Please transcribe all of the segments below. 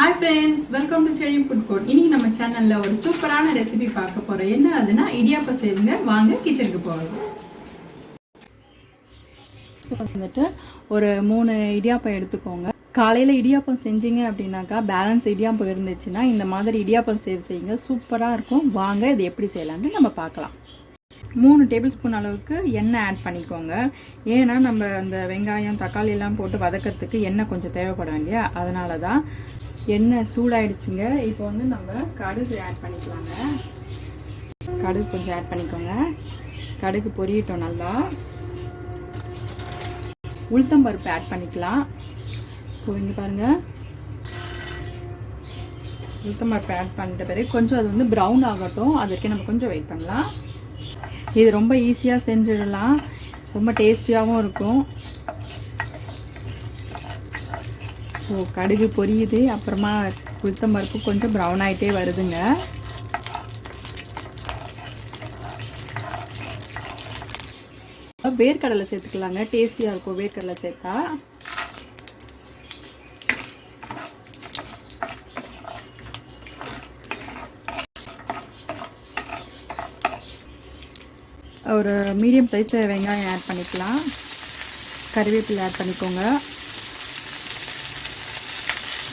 Hi friends, welcome to Chilli Food Court. இன்னைக்கு நம்ம சேனல்ல ஒரு சூப்பரான ரெசிபி பார்க்க போறோம். என்ன அதுனா இடியாப்பம் செய்வங்க. வாங்க கிச்சனுக்கு போலாம். வந்துட்டு ஒரு 3 இடியாப்பம் எடுத்துக்கோங்க. காலையில இடியாப்பம் செஞ்சீங்க அப்படின்னாக்கா பேலன்ஸ் இடியாப்பம் இருந்துச்சுன்னா இந்த மாதிரி இடியாப்பம் செய்யுங்க. சூப்பரா இருக்கும். வாங்க இது எப்படி செய்யலாம்னு நம்ம பார்க்கலாம். 3 டேபிள் ஸ்பூன் அளவுக்கு எண்ணெய் ஆட் பண்ணிக்கோங்க. ஏன்னா நம்ம அந்த வெங்காயம் தக்காளி எல்லாம் போட்டு வதக்கிறதுக்கு எண்ணெய் கொஞ்சம் தேவைப்படும் இல்லையா, அதனால தான் எண்ணெய் சூடாயிடுச்சுங்க. இப்போ வந்து நம்ம கடுகு ஆட் பண்ணிக்கலாங்க. கடுகு கொஞ்சம் ஆட் பண்ணிக்கோங்க. கடுகு பொரியட்டும் நல்லா. உளுத்தம்பருப்பு ஆட் பண்ணிக்கலாம். ஸோ இங்கே பாருங்கள், உளுத்தம்பருப்பு ஆட் பண்ணிட்ட பிறகு கொஞ்சம் அது வந்து ப்ரௌன் ஆகட்டும். அதுக்கு நம்ம கொஞ்சம் வெயிட் பண்ணலாம். இது ரொம்ப ஈஸியாக செஞ்சிடலாம், ரொம்ப டேஸ்டியாகவும் இருக்கும். ஸோ கடுகு பொரியுது, அப்புறமா உளுத்தம்பருப்பு கொஞ்சம் ப்ரௌன் ஆகிட்டே வருதுங்க. வேர்க்கடலை சேர்த்துக்கலாங்க, டேஸ்டியாக இருக்கும் வேர்க்கடலை சேர்த்தா. ஒரு மீடியம் சைஸ் வெங்காயம் ஆட் பண்ணிக்கலாம். கறிவேப்பிலை ஆட் பண்ணிக்கோங்க.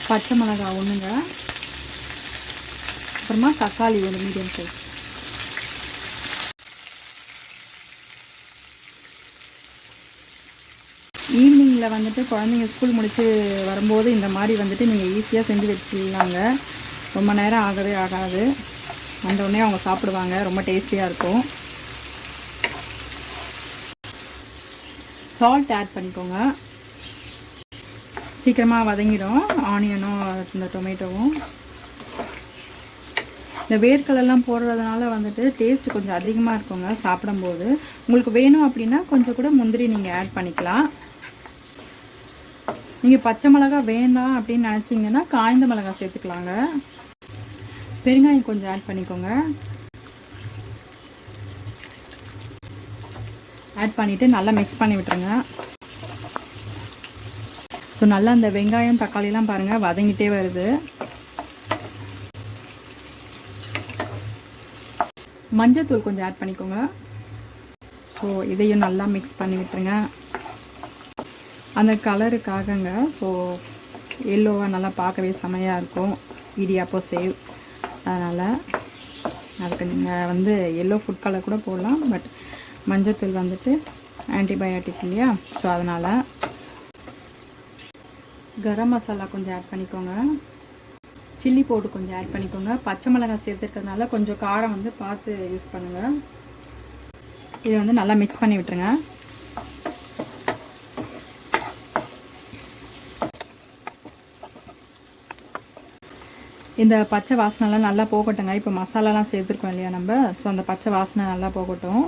பச்சை மிளகாய் ஒன்றுங்க, அப்புறமா தக்காளி ஒரு மீடியம் சைஸ். ஈவினிங்கில் வந்துட்டு குழந்தைங்க ஸ்கூல் முடித்து வரும்போது இந்த மாதிரி வந்துட்டு நீங்கள் ஈஸியாக செஞ்சு வச்சிடலாங்க. ரொம்ப நேரம் ஆகவே ஆகாது. வந்தோடனே அவங்க சாப்பிடுவாங்க. ரொம்ப டேஸ்டியாக இருக்கும். சால்ட் ஆட் பண்ணிக்கோங்க. சீக்கிரமாக வதங்கிடும் ஆனியனும் இந்த டொமேட்டோவும். இந்த வேர்க்கடலாம் போடுறதுனால வந்துட்டு டேஸ்ட் கொஞ்சம் அதிகமாக இருக்குங்க சாப்பிடும்போது. உங்களுக்கு வேணும் அப்படின்னா கொஞ்சம் கூட முந்திரி நீங்கள் ஆட் பண்ணிக்கலாம். நீங்கள் பச்சை மிளகாய் வேண்டாம் அப்படின்னு நினச்சிங்கன்னா காய்ந்த மிளகாய் சேர்த்துக்கலாங்க. பெருங்காயம் கொஞ்சம் ஆட் பண்ணிக்கோங்க. ஆட் பண்ணிவிட்டு நல்லா மிக்ஸ் பண்ணி விட்டுருங்க. ஸோ நல்லா அந்த வெங்காயம் தக்காளிலாம் பாருங்கள் வதங்கிட்டே வருது. மஞ்சத்தூள் கொஞ்சம் ஆட் பண்ணிக்கோங்க. ஸோ இதையும் நல்லா மிக்ஸ் பண்ணி விட்டுருங்க. அந்த கலருக்காகங்க. ஸோ எல்லோவாக நல்லா பார்க்கவே செமையாக இருக்கும் இடியாப்பம் சேவ். அதனால் அதுக்கு நீங்கள் வந்து எல்லோ ஃபுட் கலர் கூட போடலாம். பட் மஞ்சத்தூள் வந்துட்டு ஆன்டிபயோட்டிக் இல்லையா, ஸோ அதனால். கரம் மசாலா கொஞ்சம் ஆட் பண்ணிக்கோங்க. சில்லி பவுடர் கொஞ்சம் ஆட் பண்ணிக்கோங்க. பச்சை மிளகாய் சேர்த்துக்கிறதுனால கொஞ்சம் காரம் வந்து பார்த்து யூஸ் பண்ணுங்கள். இதை வந்து நல்லா மிக்ஸ் பண்ணி விட்டுருங்க. இந்த பச்சை வாசனைலாம் நல்லா போகட்டுங்க. இப்போ மசாலாலாம் சேர்த்துருக்கோம் இல்லையா நம்ம, ஸோ அந்த பச்சை வாசனை நல்லா போகட்டும்.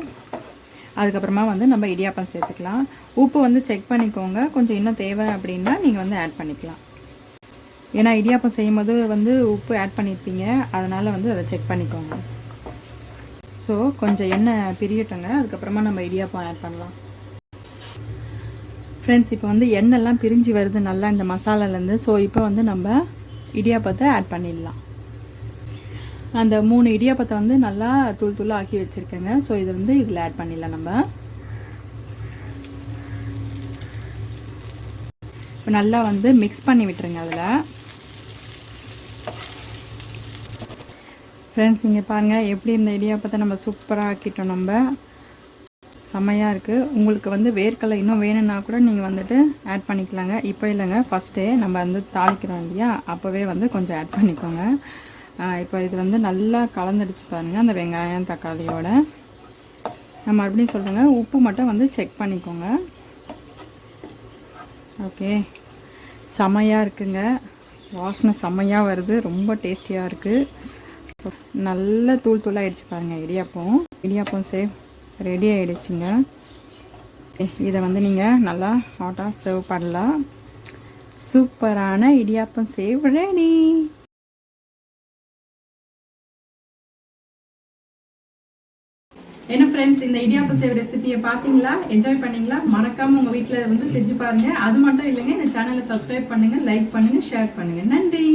அதுக்கப்புறமா வந்து நம்ம இடியாப்பம் சேர்த்துக்கலாம். உப்பு வந்து செக் பண்ணிக்கோங்க. கொஞ்சம் இன்னும் தேவை அப்படின்னா நீங்கள் வந்து ஆட் பண்ணிக்கலாம். ஏன்னா இடியாப்பம் செய்யும்போது வந்து உப்பு ஆட் பண்ணியிருப்பீங்க, அதனால் வந்து அதை செக் பண்ணிக்கோங்க. ஸோ கொஞ்சம் எண்ணெய் பிரியட்டுங்க. அதுக்கப்புறமா நம்ம இடியாப்பம் ஆட் பண்ணலாம். ஃப்ரெண்ட்ஸ், இப்போ வந்து எண்ணெய்லாம் பிரிஞ்சு வருது நல்லா இந்த மசாலாலேருந்து. ஸோ இப்போ வந்து நம்ம இடியாப்பத்தை ஆட் பண்ணிடலாம். அந்த 3 இடியாப்பத்தை வந்து நல்லா தூள் தூளாக ஆக்கி வச்சுருக்கேங்க. ஸோ இது வந்து இதில் ஆட் பண்ணிடலாம் நம்ம. இப்போ நல்லா வந்து மிக்ஸ் பண்ணி விட்டுருங்க அதில். ஃப்ரெண்ட்ஸ், இங்கே பாருங்கள் எப்படி இந்த இடியாப்பத்தை நம்ம சூப்பராக ஆக்கிட்டோம். நம்ம செம்மையாக இருக்குது. உங்களுக்கு வந்து வேர்க்கடலை இன்னும் வேணும்னா கூட நீங்கள் வந்துட்டு ஆட் பண்ணிக்கலாங்க. இப்போ இல்லைங்க, ஃபஸ்ட்டே நம்ம வந்து தாளிக்கிறோம் இல்லையா, அப்போவே வந்து கொஞ்சம் ஆட் பண்ணிக்கோங்க. இப்போ இது வந்து நல்லா கலந்துடுச்சு பாருங்கள் அந்த வெங்காயம் தக்காளியோட. நான் மறுபடியும் சொல்கிறேங்க, உப்பு மட்டும் வந்து செக் பண்ணிக்கோங்க. ஓகே, செமையாக இருக்குங்க. வாசனை செம்மையாக வருது. ரொம்ப டேஸ்டியாக இருக்குது. நல்ல தூள் தூளாக ஆகிடுச்சு பாருங்கள் இடியாப்பம். இடியாப்பம் சேவ் ரெடி ஆகிடுச்சுங்க. இதை வந்து நீங்கள் நல்லா ஹாட்டாக சர்வ் பண்ணலாம். சூப்பரான இடியாப்பம் சேவ் ரெடி. என்ன ஃப்ரெண்ட்ஸ், இந்த இடியாப்பம் சேவ் ரெசிபியை பார்த்தீங்களா? என்ஜாய் பண்ணீங்களா? மறக்காம உங்க வீட்டில் வந்து செஞ்சு பாருங்க. அது மட்டும் இல்லைங்க, இந்த சேனலை சப்ஸ்கிரைப் பண்ணுங்க, லைக் பண்ணுங்க, ஷேர் பண்ணுங்க. நன்றி.